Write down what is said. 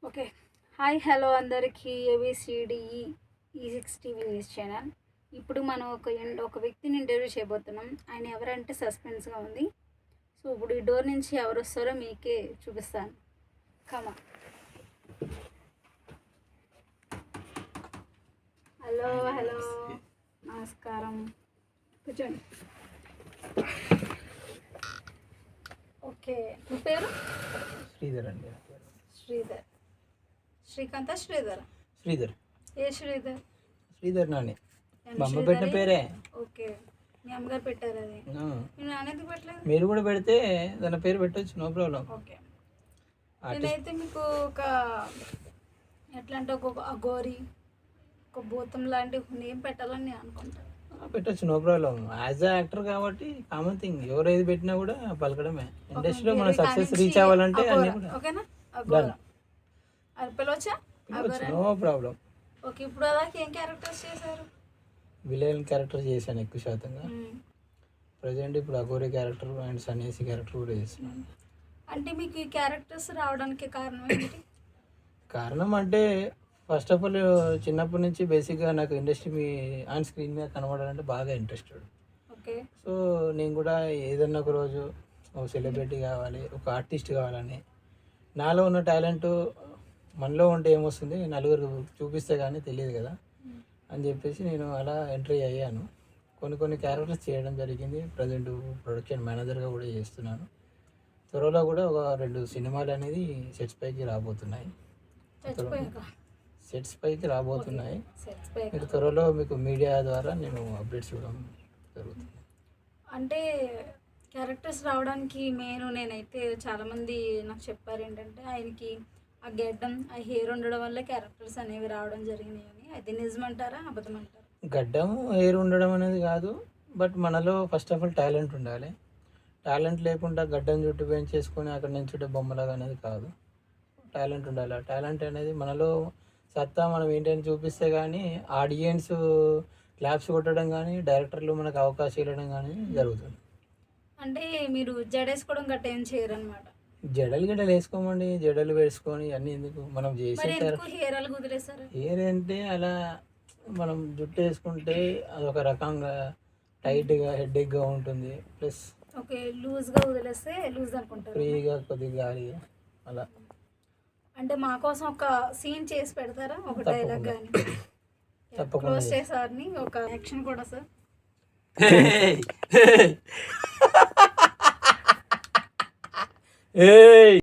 Okay. Hi hello అందరికీ, ABCD E6 TV news channel. ఇప్పుడు మనం ఒక వ్యక్తిని ఇంటర్వ్యూ చేయబోతున్నాం. ఆయన ఎవరంటే సస్పెన్స్గా ఉంది. సో ఇప్పుడు ఈ డోర్ నుంచి ఎవరు వస్తారో మీకే చూపిస్తాను. కమా. హలో హలో, నమస్కారం, కూర్చోండి. ఓకే, మీ పేరు? శ్రీధర్ అండి. శ్రీధర్. శ్రీకాంత శ్రీధర్? శ్రీధర్. ఏ శ్రీధర్? శ్రీధర్ నాని మా అమ్మ పెట్టిన పేరే. ఓకే, మీ అమ్మగారు పెట్టారు అది. మీ నాన్న ఎందుకు పెట్టలేదు? మీరు కూడా పెడితే దాని పేరు పెట్టవచ్చు, నో ప్రాబ్లం. ఓకే, నేనైతే మీకు ఒక ఎట్లా అంటే ఒక అఘోరి, ఒక భూతం లాంటి నేమ్ పెట్టాలని నేను అనుకుంటాను. పెట్టచ్చు, no problem. As a actor కాబట్టి కామన్ థింగ్, ఎవరు ఏది పెట్టినా కూడా పలకడమే. ఇండస్ట్రీలో మనం సక్సెస్ రీచ్ అవ్వాలంటే అన్ని కూడా ఓకేనా? అఘోరా అది పిలవచ్చా? No problem. ఓకే, ఇప్పుడు అలాగే ఏం క్యారెక్టర్స్ చేశారు? విలన్ క్యారెక్టర్ చేశాను ఎక్కువ శాతంగా. ప్రజెంట్ ఇప్పుడు అఘోరి క్యారెక్టర్ అండ్ సన్యాసి క్యారెక్టర్ కూడా చేస్తున్నాను. అంటే మీకు ఈ క్యారెక్టర్స్ రావడానికి కారణం ఏంటి? కారణం అంటే ఫస్ట్ ఆఫ్ ఆల్ చిన్నప్పటి నుంచి బేసిక్గా నాకు ఇండస్ట్రీ ఆన్ స్క్రీన్ మీద కనబడాలంటే బాగా ఇంట్రెస్టెడ్. ఓకే, సో నేను కూడా ఏదన్నా ఒక రోజు ఒక సెలబ్రిటీ కావాలి, ఒక ఆర్టిస్ట్ కావాలని, నాలో ఉన్న టాలెంట్ మనలో ఉంటే ఏమొస్తుంది, నలుగురు చూపిస్తే కానీ తెలియదు కదా అని చెప్పేసి నేను అలా ఎంట్రీ అయ్యాను. కొన్ని క్యారెక్టర్స్ చేయడం జరిగింది. ప్రజెంట్ ప్రొడక్షన్ మేనేజర్గా కూడా చేస్తున్నాను. త్వరలో కూడా ఒక 2 సినిమాలు అనేది సెట్స్ పైకి రాబోతున్నాయి. మీకు త్వరలో మీకు మీడియా ద్వారా నేను అప్డేట్స్ ఇవ్వడం జరుగుతుంది. అంటే క్యారెక్టర్స్ రావడానికి నేనైతే చాలామంది నాకు చెప్పారు ఏంటంటే ఆయనకి ఆ గడ్డం, ఆ హెయిర్ ఉండడం వల్ల క్యారెక్టర్స్ అనేవి రావడం జరిగినాయి అని. అది నిజమంటారా అబద్ధమంటారా? గడ్డం హెయిర్ ఉండడం అనేది కాదు, బట్ మనలో ఫస్ట్ ఆఫ్ ఆల్ టాలెంట్ ఉండాలి. టాలెంట్ లేకుండా గడ్డం చుట్టూ పెంచేసుకొని అక్కడ నించుంటే బొమ్మలాగా అనేది కాదు. టాలెంట్ ఉండాలి. ఆ టాలెంట్ అనేది మనలో సత్తా మనం ఏంటని చూపిస్తే కానీ ఆడియన్స్ క్లాప్స్ కొట్టడం కానీ, డైరెక్టర్లు మనకు అవకాశం ఇవ్వడం కానీ జరుగుతుంది. అంటే మీరు జడేసుకోవడం గట్ట ఏం చేయరు అనమాట? జడలు వేసుకోమండి, జడలు వేసుకొని అన్నీ ఎందుకు, మనం చేసే హెయిర్ అంటే అలా మనం జుట్టు వేసుకుంటే అదొక రకంగా టైట్గా హెడ్ఏక్గా ఉంటుంది. ప్లస్ ఓకే, లూజ్గా వదిలేస్తే లూజ్ అనుకుంటారు, ఫ్రీగా కొద్దిగా గాలిగా అలా. అంటే మా కోసం ఒక సీన్ చేసి పెడతారా? ఒక డైలాగ్ కానీ తప్పకుండా క్లోజ్ చేసారని ఒక యాక్షన్ కూడా సార్. ఏయ్